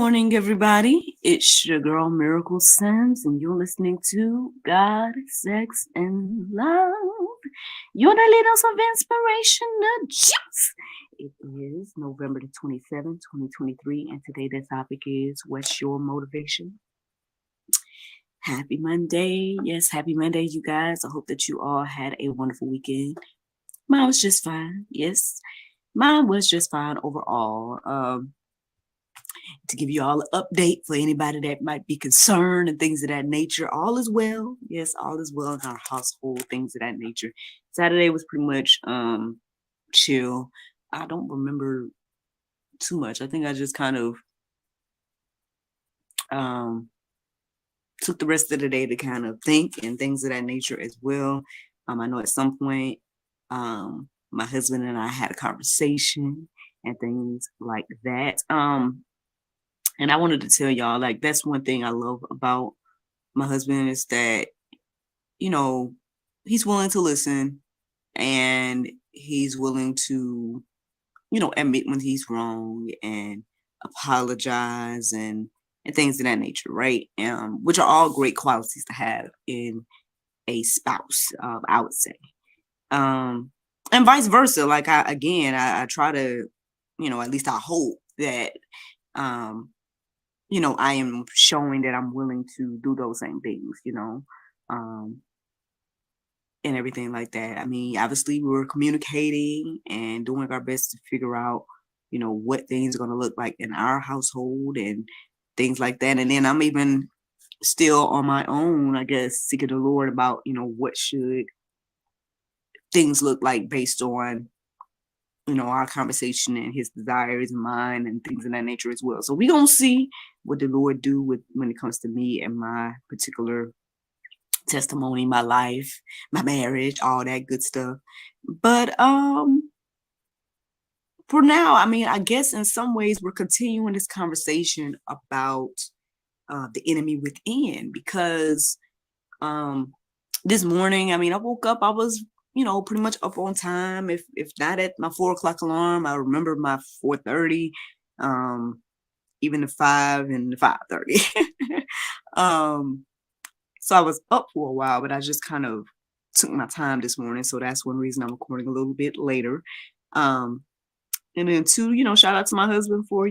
morning, everybody. It's your girl Miracle Sims, and you're listening to God, Sex, and Love. Your daily dose of inspirational juice. It is November the 27th, 2023, and today the topic is what's your motivation? Happy Monday. Yes, happy Monday, you guys. I hope that you all had a wonderful weekend. Mine was just fine. Yes, mine was just fine overall. To give you all an update for anybody that might be concerned and things of that nature. All is well. Yes, all is well in our household, things of that nature. Saturday was pretty much chill. I don't remember too much. I think I just kind of took the rest of the day to kind of think and things of that nature as well. I know at some point my husband and I had a conversation and things like that. And I wanted to tell y'all, like, that's one thing I love about my husband is that, he's willing to listen and he's willing to, admit when he's wrong and apologize and things of that nature, right? Which are all great qualities to have in a spouse, I would say. And vice versa. Like, I try to, at least I hope that, I am showing that I'm willing to do those same things, and everything like that. I mean, obviously we're communicating and doing our best to figure out, what things are going to look like in our household and things like that. And then I'm even still on my own, I guess, seeking the Lord about, what should things look like based on, our conversation and his desires and mine and things of that nature as well. So we gonna see what the Lord do when it comes to me and my particular testimony, my life, my marriage, all that good stuff. But for now, I mean, I guess in some ways we're continuing this conversation about the enemy within because this morning, I mean, I woke up, I was pretty much up on time. If not at my 4:00 alarm, I remember my 4:30, even the 5 and the 5:30. So I was up for a while, but I just kind of took my time this morning. So that's one reason I'm recording a little bit later. And then two, shout out to my husband for,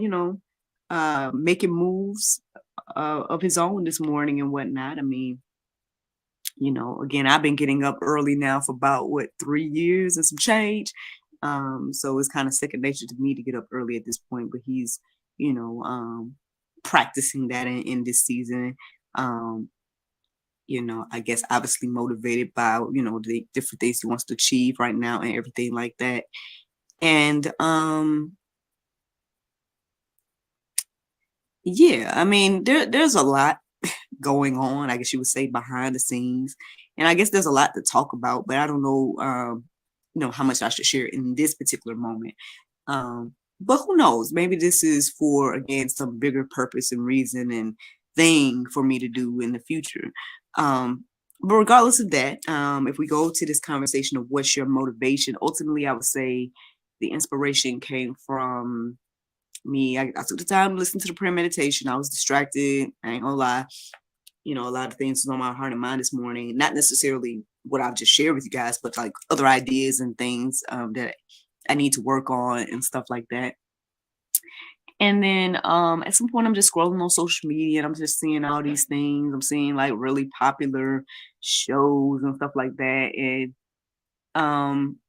making moves of his own this morning and whatnot. I mean, again, I've been getting up early now for about 3 years and some change. So it's kind of second nature to me to get up early at this point, but he's, practicing that in this season. I guess obviously motivated by, the different things he wants to achieve right now and everything like that. And yeah, I mean, there's a lot going on, I guess you would say, behind the scenes. And I guess there's a lot to talk about, but I don't know, how much I should share in this particular moment. But who knows? Maybe this is for, again, some bigger purpose and reason and thing for me to do in the future. But regardless of that, if we go to this conversation of what's your motivation, ultimately, I would say the inspiration came from me. I took the time to listen to the prayer meditation. I was distracted. I ain't gonna lie. A lot of things was on my heart and mind this morning. Not necessarily what I've just shared with you guys, but like other ideas and things that I need to work on and stuff like that. And then at some point I'm just scrolling on social media and I'm just seeing all these things. I'm seeing like really popular shows and stuff like that. And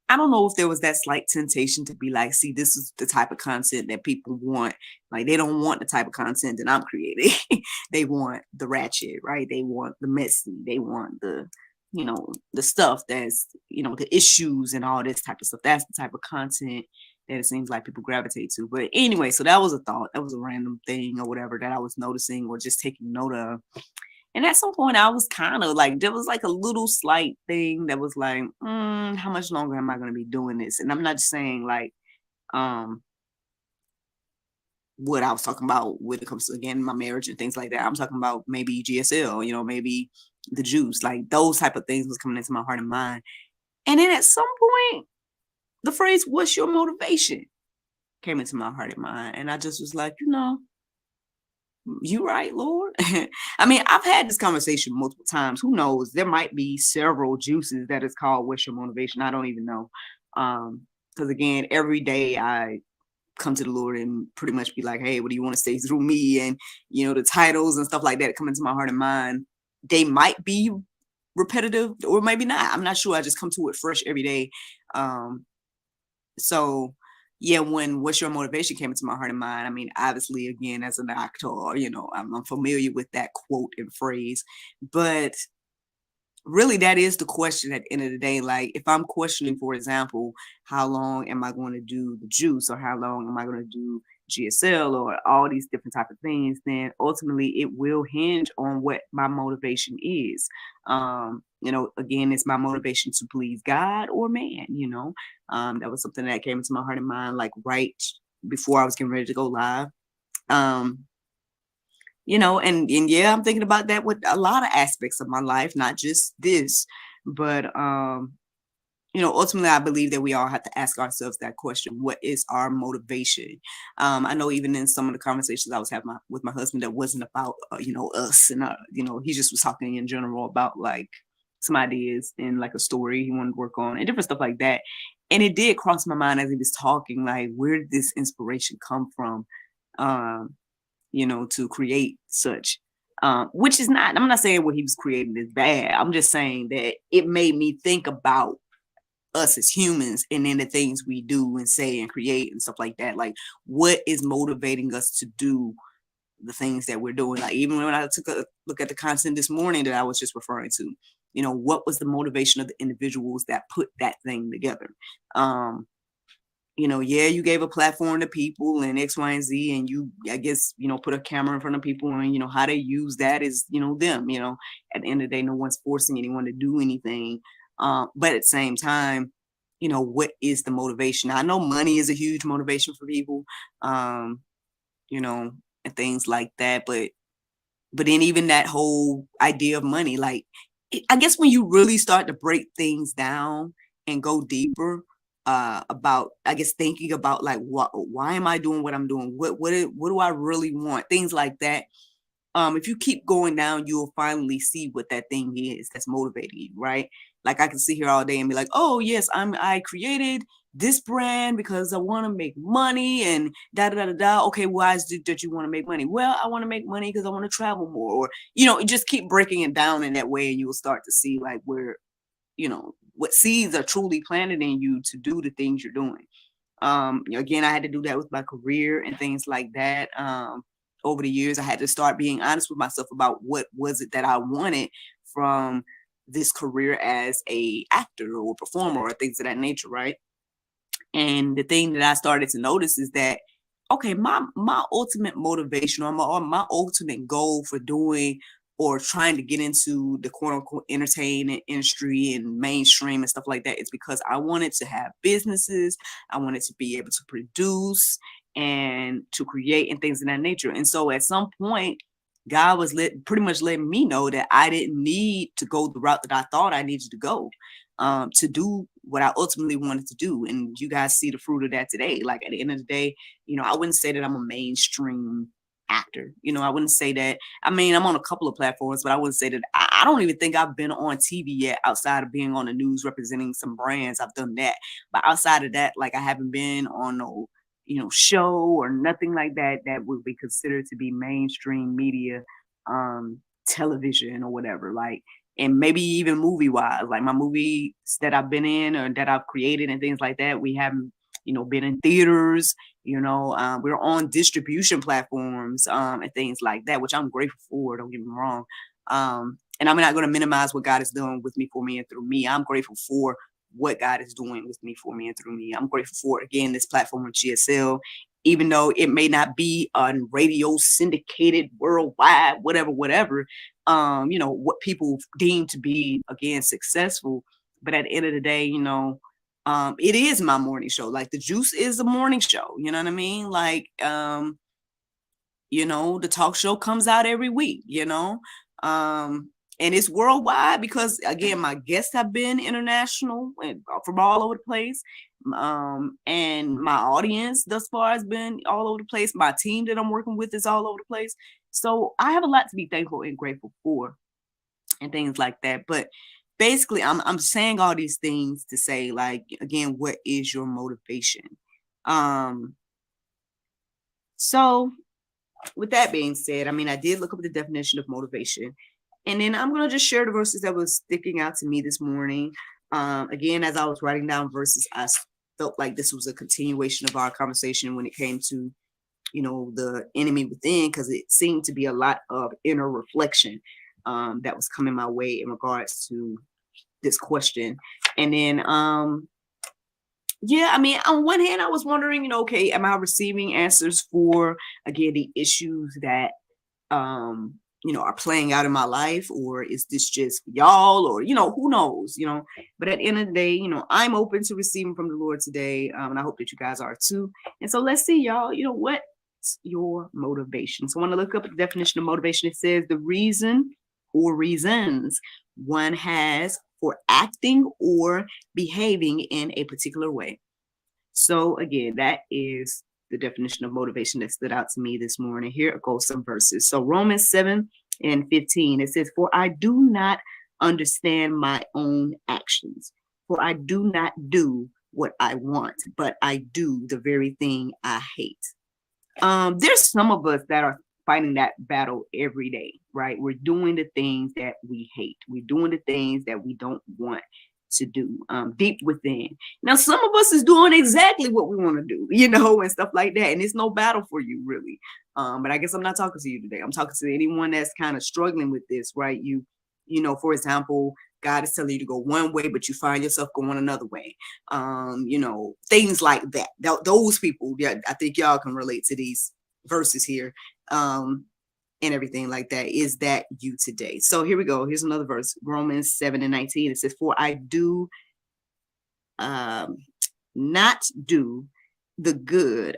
I don't know if there was that slight temptation to be like, see, this is the type of content that people want. Like, they don't want the type of content that I'm creating. They want the ratchet, right? They want the messy. They want the, the stuff that's, the issues and all this type of stuff. That's the type of content that it seems like people gravitate to. But anyway, so that was a thought. That was a random thing or whatever that I was noticing or just taking note of. And at some point I was kind of like, there was like a little slight thing that was like, how much longer am I going to be doing this? And I'm not just saying like, what I was talking about when it comes to, again, my marriage and things like that. I'm talking about maybe GSL, maybe the juice, like those type of things was coming into my heart and mind. And then at some point, the phrase, what's your motivation, came into my heart and mind. And I just was like, You right, Lord. I mean, I've had this conversation multiple times. Who knows? There might be several juices that is called What's Your Motivation? I don't even know. Because again, every day I come to the Lord and pretty much be like, hey, what do you want to say through me? And the titles and stuff like that come into my heart and mind. They might be repetitive or maybe not. I'm not sure. I just come to it fresh every day. So yeah, when What's Your Motivation came into my heart and mind, I mean, obviously, again, as an actor, I'm familiar with that quote and phrase, but really that is the question at the end of the day. Like if I'm questioning, for example, how long am I going to do the juice, or how long am I going to do GSL, or all these different type of things, then ultimately it will hinge on what my motivation is. Again, it's my motivation to please God or man. That was something that came into my heart and mind like right before I was getting ready to go live. um and yeah, I'm thinking about that with a lot of aspects of my life, not just this, but ultimately I believe that we all have to ask ourselves that question: what is our motivation? I know even in some of the conversations I was having with my husband, that wasn't about us, and he just was talking in general about like some ideas and like a story he wanted to work on and different stuff like that. And it did cross my mind as he was talking, like, where did this inspiration come from? um to create such, which is not, I'm not saying what he was creating is bad. I'm just saying that it made me think about us as humans, and then the things we do and say and create and stuff like that. Like, what is motivating us to do the things that we're doing? Like, even when I took a look at the content this morning that I was just referring to, what was the motivation of the individuals that put that thing together? Yeah, you gave a platform to people and X, Y, and Z, and you, I guess, put a camera in front of people, and how they use that is, them. At the end of the day, no one's forcing anyone to do anything. But at the same time, what is the motivation? I know money is a huge motivation for people, you know, and things like that. But then even that whole idea of money, like, I guess when you really start to break things down and go deeper, about, I guess, thinking about like, why am I doing what I'm doing? What do I really want? Things like that. If you keep going down, you'll finally see what that thing is that's motivating you, right? Like, I can sit here all day and be like, oh yes, I created this brand because I want to make money and da da da da da. Okay, why is it that you want to make money? Well, I want to make money because I want to travel more, or just keep breaking it down in that way, and you'll start to see like where what seeds are truly planted in you to do the things you're doing. Again, I had to do that with my career and things like that. Over the years, I had to start being honest with myself about what was it that I wanted from this career as a actor or performer or things of that nature, right? And the thing that I started to notice is that, okay, my ultimate motivation, or my ultimate goal for doing or trying to get into the quote unquote entertainment industry and mainstream and stuff like that is because I wanted to have businesses. I wanted to be able to produce and to create and things of that nature. And so at some point, God was pretty much letting me know that I didn't need to go the route that I thought I needed to go, to do what I ultimately wanted to do. And you guys see the fruit of that today. Like, at the end of the day, I wouldn't say that I'm a mainstream actor. I wouldn't say that. I mean, I'm on a couple of platforms, but I wouldn't say that. I don't even think I've been on TV yet outside of being on the news representing some brands. I've done that. But outside of that, like, I haven't been on no, show or nothing like that that would be considered to be mainstream media, television or whatever. Like, and maybe even movie wise, like my movies that I've been in or that I've created and things like that, we haven't, been in theaters. We're on distribution platforms, and things like that, which I'm grateful for. Don't get me wrong. And I'm not going to minimize what God is doing with me, for me, and through me. I'm grateful for what God is doing with me, for me, and through me. I'm grateful for, again, this platform with GSL, even though it may not be on radio syndicated worldwide, whatever, what people deem to be, again, successful. But at the end of the day, it is my morning show. Like, the juice is a morning show. You know what I mean? Like, the talk show comes out every week, and it's worldwide because, again, my guests have been international and from all over the place. And my audience thus far has been all over the place. My team that I'm working with is all over the place. So I have a lot to be thankful and grateful for and things like that. But basically, I'm saying all these things to say, like, again, what is your motivation? So with that being said, I mean, I did look up the definition of motivation, and then I'm going to just share the verses that was sticking out to me this morning. Again, as I was writing down verses, I felt like this was a continuation of our conversation when it came to, the enemy within, because it seemed to be a lot of inner reflection that was coming my way in regards to this question. And then, yeah, I mean, on one hand, I was wondering, okay, am I receiving answers for, again, the issues that, are playing out in my life, or is this just y'all, or, who knows, but at the end of the day, I'm open to receiving from the Lord today. And I hope that you guys are too. And so let's see, y'all, what's your motivation? So I want to look up the definition of motivation. It says the reason or reasons one has for acting or behaving in a particular way. So again, that is the definition of motivation that stood out to me this morning. Here goes some verses. So Romans 7:15, it says, "For I do not understand my own actions, for I do not do what I want, but I do the very thing I hate." There's some of us that are fighting that battle every day, right? We're doing the things that we hate. We're doing the things that we don't want to do, deep within. Now, some of us is doing exactly what we want to do, and stuff like that. And it's no battle for you, really. But I guess I'm not talking to you today. I'm talking to anyone that's kind of struggling with this, right? For example, God is telling you to go one way, but you find yourself going another way. Things like that. Those people, yeah, I think y'all can relate to these verses here. And everything like that. Is that you today? So here we go. Here's another verse, Romans 7:19. It says, "For I do not do the good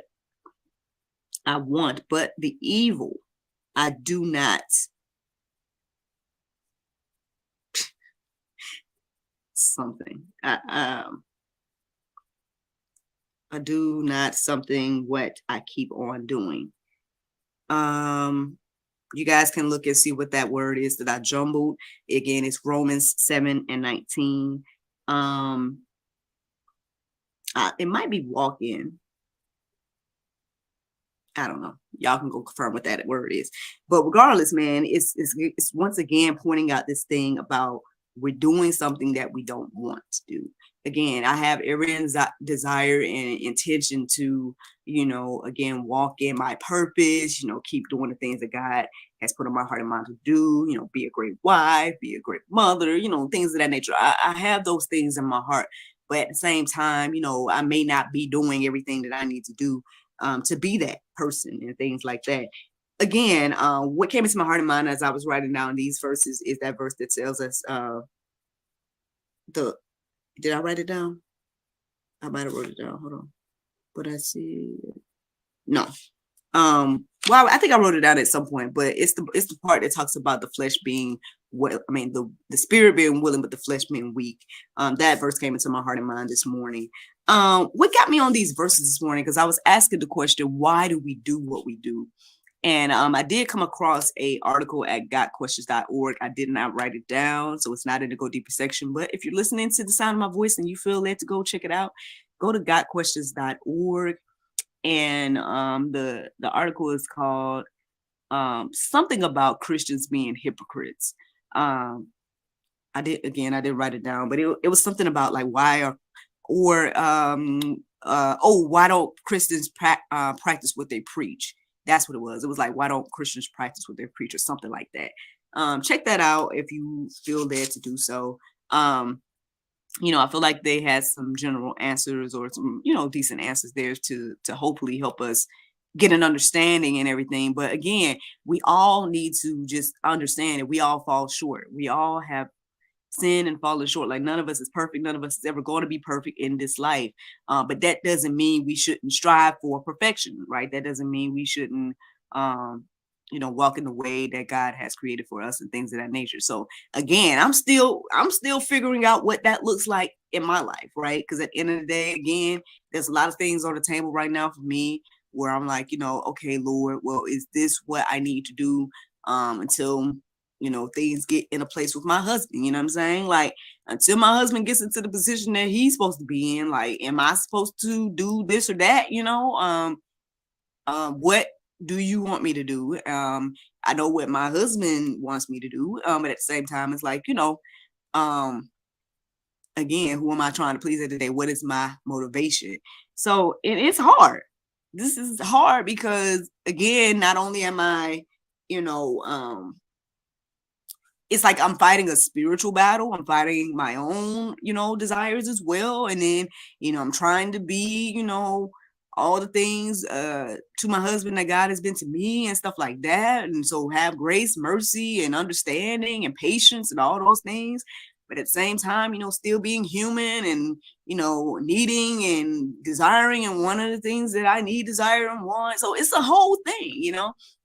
I want, but the evil I do not." Something. I do not something what I keep on doing. You guys can look and see what that word is that I jumbled. Again, it's Romans 7:19. It might be walk in. I don't know. Y'all can go confirm what that word is. But regardless, man, it's once again pointing out this thing about we're doing something that we don't want to do. Again, I have every desire and intention to, again, walk in my purpose, keep doing the things that God has put on my heart and mind to do, be a great wife, be a great mother, things of that nature. I have those things in my heart. But at the same time, I may not be doing everything that I need to do to be that person and things like that. Again, what came into my heart and mind as I was writing down these verses is that verse that tells us did I write it down? I might have wrote it down. Hold on. But I see no. Well, I think I wrote it down at some point, but it's the part that talks about the flesh being the spirit being willing, but the flesh being weak. That verse came into my heart and mind this morning. What got me on these verses this morning? Because I was asking the question, why do we do what we do? And I did come across a article at gotquestions.org. I did not write it down, so it's not in the Go Deeper section. But if you're listening to the sound of my voice and you feel led to go check it out, go to gotquestions.org. And the article is called something about Christians being hypocrites. I didn't write it down, but it was something about like why don't Christians practice what they preach? That's what it was. It was like, why don't Christians practice what they preach, or something like that. Check that out if you feel led to do so. I feel like they had some general answers or some, decent answers there to hopefully help us get an understanding and everything. But again, we all need to just understand that we all fall short. We all have sin and fallen short. Like, none of us is perfect. None of us is ever going to be perfect in this life. But that doesn't mean we shouldn't strive for perfection, right? That doesn't mean we shouldn't walk in the way that God has created for us and things of that nature. So again, I'm still figuring out what that looks like in my life, right? Because at the end of the day, again, there's a lot of things on the table right now for me where I'm like, okay, Lord, well, is this what I need to do until things get in a place with my husband? You know what I'm saying? Like, until my husband gets into the position that he's supposed to be in, like, am I supposed to do this or that? What do you want me to do? I know what my husband wants me to do. But at the same time, it's like, um, again, who am I trying to please at the day? What is my motivation? So it's hard. This is hard because, again, not only am I, it's like I'm fighting a spiritual battle. I'm fighting my own, desires as well. And then, I'm trying to be, all the things to my husband that God has been to me and stuff like that. And so have grace, mercy, and understanding and patience and all those things. But at the same time, still being human and, needing and desiring and one of the things that I need, desire, and want. So it's a whole thing,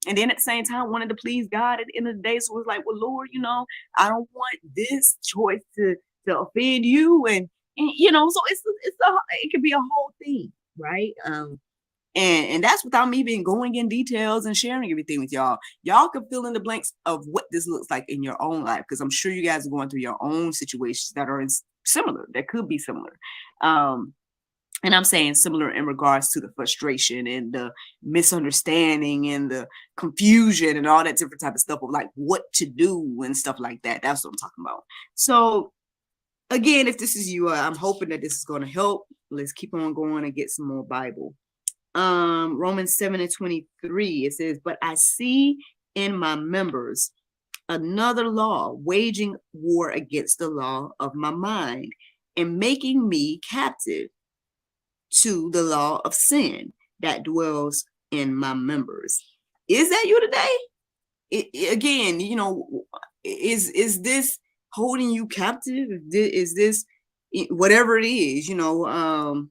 And then at the same time, wanted to please God at the end of the day. So it's like, well, Lord, I don't want this choice to offend you. And so it could be a whole thing, right? And that's without me even going in details and sharing everything with y'all. Y'all can fill in the blanks of what this looks like in your own life, because I'm sure you guys are going through your own situations that are similar, that could be similar. And I'm saying similar in regards to the frustration and the misunderstanding and the confusion and all that different type of stuff of like what to do and stuff like that. That's what I'm talking about. So again, if this is you, I'm hoping that this is going to help. Let's keep on going and get some more Bible. Romans 7:23, it says, but I see in my members another law, waging war against the law of my mind and making me captive to the law of sin that dwells in my members. Is that you today? Again, is this holding you captive? Is this whatever it is, do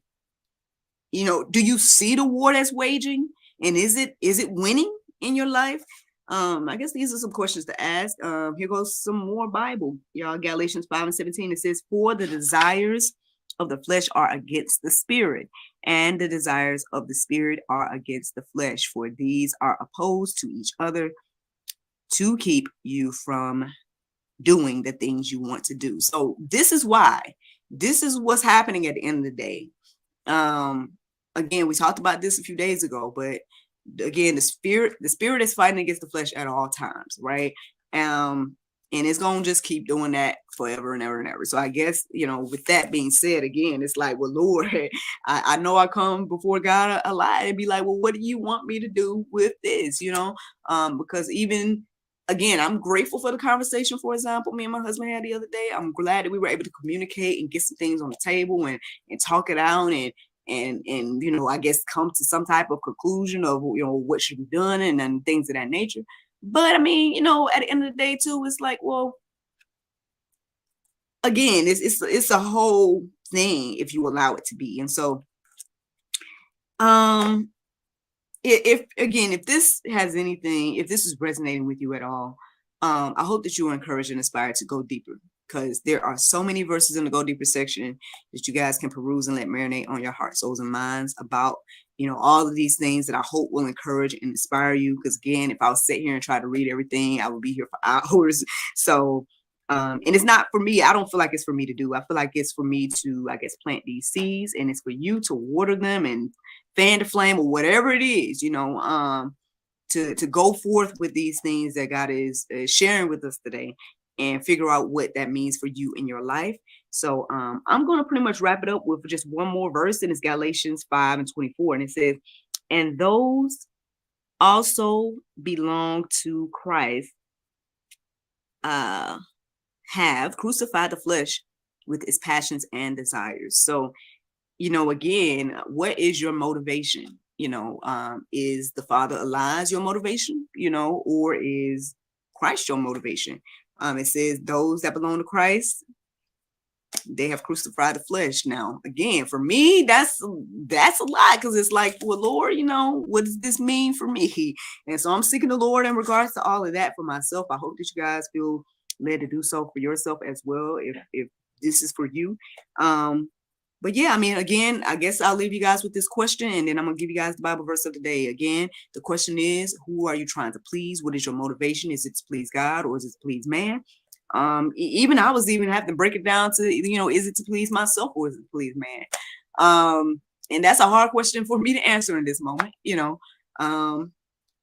you see the war that's waging, and is it winning in your life? I guess these are some questions to ask. Here goes some more Bible, y'all. Galatians 5:17, it says, for the desires of the flesh are against the spirit, and the desires of the spirit are against the flesh, for these are opposed to each other to keep you from doing the things you want to do. So this is what's happening at the end of the day. Again, we talked about this a few days ago, but again, the spirit is fighting against the flesh at all times, right? And it's gonna just keep doing that forever and ever and ever. So I guess, with that being said, again, it's like, well, Lord, I know I come before God a lot and be like, well, what do you want me to do with this? Because even again, I'm grateful for the conversation, for example, me and my husband had the other day. I'm glad that we were able to communicate and get some things on the table and talk it out and I guess come to some type of conclusion of what should be done and things of that nature. But I mean, at the end of the day too, it's like, well, again, it's a whole thing if you allow it to be. And so if this has anything, if this is resonating with you at all, I hope that you are encouraged and inspired to go deeper, because there are so many verses in the Go Deeper section that you guys can peruse and let marinate on your hearts, souls, and minds about, all of these things that I hope will encourage and inspire you. Because again, if I was sit here and try to read everything, I would be here for hours. So, and it's not for me. I don't feel like it's for me to do. I feel like it's for me to, I guess, plant these seeds, and it's for you to water them and fan the flame or whatever it is, to go forth with these things that God is sharing with us today, and figure out what that means for you in your life. So I'm going to pretty much wrap it up with just one more verse, and it's Galatians 5:24. And it says, and those also belong to Christ have crucified the flesh with its passions and desires. So, again, what is your motivation? Is the Father Elias your motivation, or is Christ your motivation? It says those that belong to Christ they have crucified the flesh. Now, again, for me, that's a lot, because it's like, well, Lord, what does this mean for me? And so I'm seeking the Lord in regards to all of that for myself. I hope that you guys feel led to do so for yourself as well, if this is for you. But yeah, I mean, again, I guess I'll leave you guys with this question, and then I'm gonna give you guys the Bible verse of the day. Again, the question is, who are you trying to please? What is your motivation? Is it to please God, or is it to please man? Even I was even having to break it down to, is it to please myself, or is it to please man? And that's a hard question for me to answer in this moment. I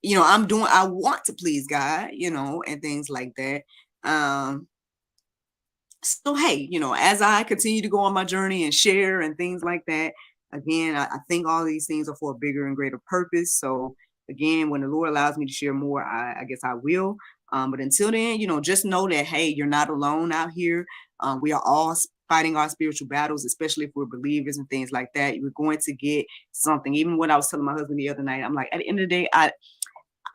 want to please God, and things like that. So hey, as I continue to go on my journey and share and things like that, again, I think all these things are for a bigger and greater purpose. So again, when the Lord allows me to share more, I guess I will. But until then, just know that, hey, you're not alone out here. We are all fighting our spiritual battles, especially if we're believers and things like that. You're going to get something. Even when I was telling my husband the other night, I'm like, at the end of the day,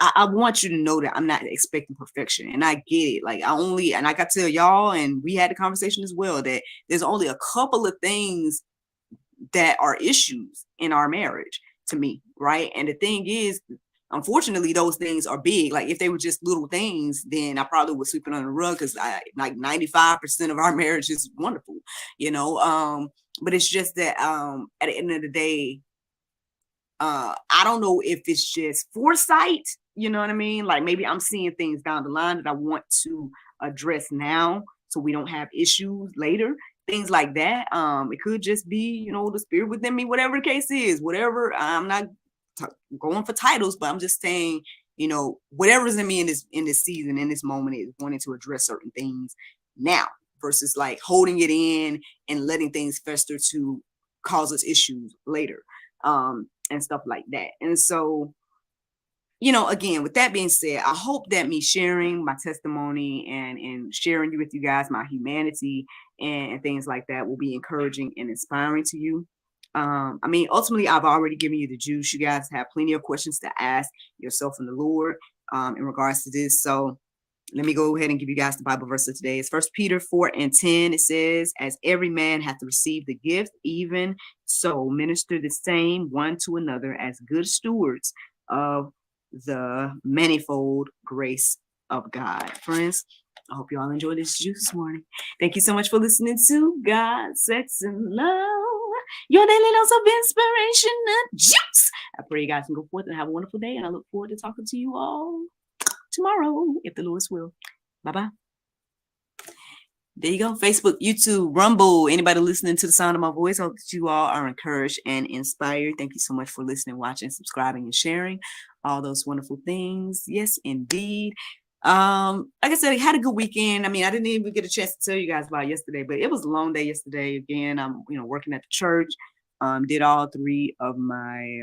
I want you to know that I'm not expecting perfection, and I get it. Like and I got to tell y'all, and we had the conversation as well, that there's only a couple of things that are issues in our marriage to me, right? And the thing is, unfortunately, those things are big. Like if they were just little things, then I probably would sweep it under the rug, because like 95% of our marriage is wonderful, But it's just that at the end of the day, I don't know if it's just foresight, you know what I mean? Like maybe I'm seeing things down the line that I want to address now, so we don't have issues later, things like that. It could just be, the spirit within me, whatever the case is, whatever. I'm not going for titles, but I'm just saying, whatever's in me in this season, in this moment, is wanting to address certain things now versus like holding it in and letting things fester to cause us issues later. And stuff like that. And so, again, with that being said, I hope that me sharing my testimony and sharing with you guys my humanity and things like that will be encouraging and inspiring to you. I mean, ultimately, I've already given you the juice. You guys have plenty of questions to ask yourself and the Lord in regards to this. So let me go ahead and give you guys the Bible verse of today. It's 1 Peter 4:10. It says, as every man hath received the gift, even so minister the same one to another as good stewards of the manifold grace of God. Friends, I hope you all enjoyed this juice this morning. Thank you so much for listening to God, Sex, and Love, your daily dose of inspiration and juice. I pray you guys can go forth and have a wonderful day, and I look forward to talking to you all tomorrow, if the Lord's will. Bye-bye. There you go. Facebook, YouTube, Rumble. Anybody listening to the sound of my voice, I hope that you all are encouraged and inspired. Thank you so much for listening, watching, subscribing, and sharing all those wonderful things. Yes, indeed. Like I said, I had a good weekend. I mean, I didn't even get a chance to tell you guys about yesterday, but it was a long day yesterday. Again, I'm working at the church. Did all 3 of my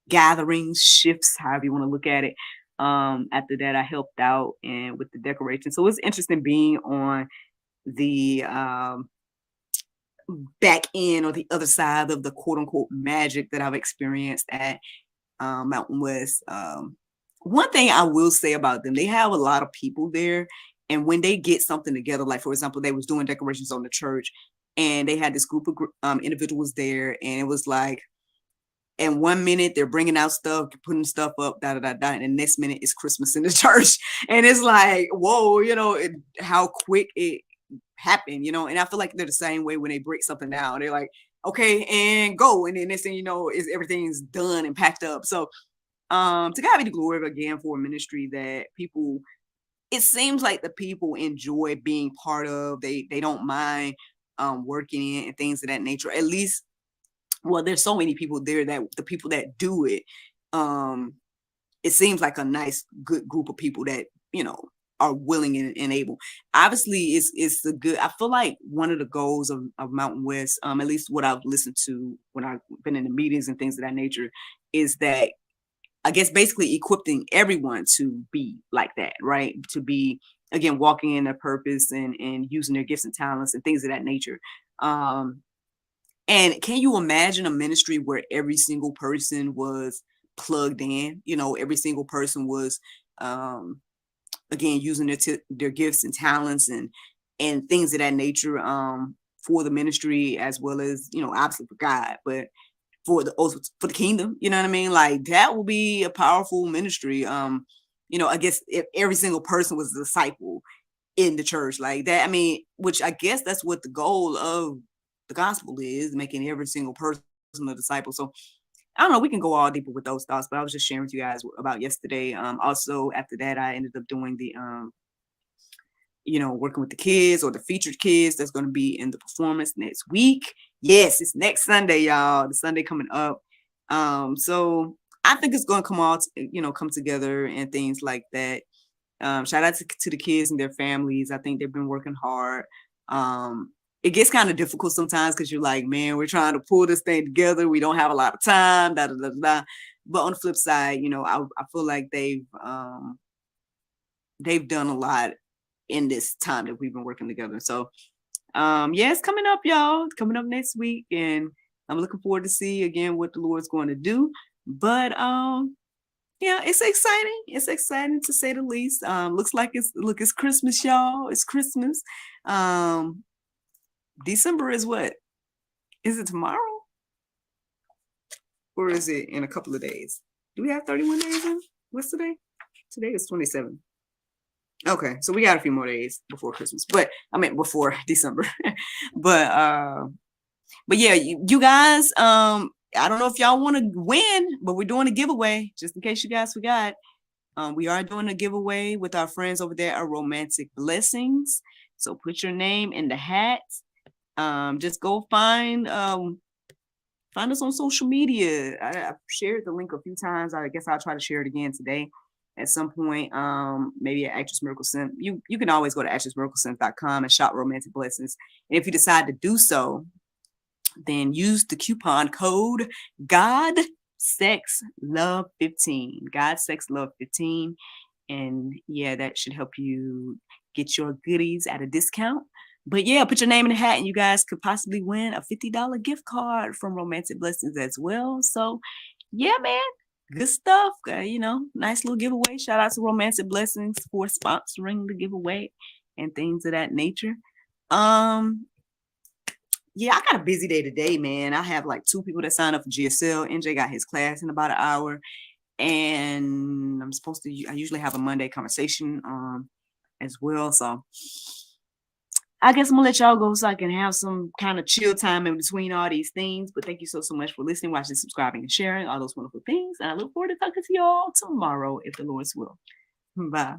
gatherings, shifts, however you want to look at it. After that, I helped out and with the decoration. So it's interesting being on the back end or the other side of the quote unquote magic that I've experienced at Mountain West. One thing I will say about them, they have a lot of people there, and when they get something together, like for example, they was doing decorations on the church, and they had this group of individuals there, and it was like, and 1 minute they're bringing out stuff, putting stuff up, and the next minute it's Christmas in the church. And it's like, whoa, how quick it happened, and I feel like they're the same way when they break something down. They're like, okay, and go. And then next thing you know, is everything's done and packed up. So to God be the glory again for a ministry that people, it seems like the people enjoy being part of. They don't mind working in and things of that nature. At least, well, there's so many people there that the people that do it, it seems like a nice, good group of people that, are willing and able. Obviously, it's a good, I feel like one of the goals of Mountain West, at least what I've listened to when I've been in the meetings and things of that nature, is that I guess basically equipping everyone to be like that, right? To be, again, walking in their purpose and using their gifts and talents and things of that nature. And can you imagine a ministry where every single person was plugged in? Every single person was, again, using their gifts and talents and and things of that nature, for the ministry, as well as, obviously for God, but also for the kingdom, you know what I mean? Like that will be a powerful ministry. I guess if every single person was a disciple in the church like that, I mean, which I guess that's what the goal of the gospel is, making every single person a disciple. So I don't know, we can go all deeper with those thoughts, but I was just sharing with you guys about yesterday. Also after that, I ended up doing the working with the kids, or the featured kids that's going to be in the performance next week. Yes, it's next Sunday, y'all. The Sunday coming up. So I think it's going to come together and things like that. Shout out to the kids and their families. I think they've been working hard. It gets kind of difficult sometimes because you're like, man, we're trying to pull this thing together. We don't have a lot of time. Da, da, da, da. But on the flip side, I feel like they've done a lot in this time that we've been working together. So it's coming up, y'all. It's coming up next week, and I'm looking forward to see again what the Lord's going to do. But it's exciting. It's exciting to say the least. Looks like it's Christmas, y'all. It's Christmas. December is what? Is it tomorrow? Or is it in a couple of days? Do we have 31 days in? What's today? Today is 27. Okay, so we got a few more days before Christmas, but I mean before December. but yeah, you guys, I don't know if y'all want to win, but we're doing a giveaway, just in case you guys forgot. We are doing a giveaway with our friends over there at Romantic Blessings. So put your name in the hat. Just go find us on social media. I've shared the link a few times. I guess I'll try to share it again today at some point. Maybe at Actress Miracle Center. You can always go to actressmiraclecenter.com and shop Romantic Blessings. And if you decide to do so, then use the coupon code GodSexLove15. GodSexLove15. And yeah, that should help you get your goodies at a discount. But yeah, put your name in the hat and you guys could possibly win a $50 gift card from Romantic Blessings as well. So yeah, man, good stuff. Nice little giveaway. Shout out to Romantic Blessings for sponsoring the giveaway and things of that nature. Yeah, I got a busy day today, man. I have like 2 people that signed up for GSL. NJ got his class in about an hour. And I usually have a Monday conversation as well. So I guess I'm gonna let y'all go so I can have some kind of chill time in between all these things. But thank you so much for listening, watching, subscribing, and sharing all those wonderful things. And I look forward to talking to y'all tomorrow if the Lord's will. Bye.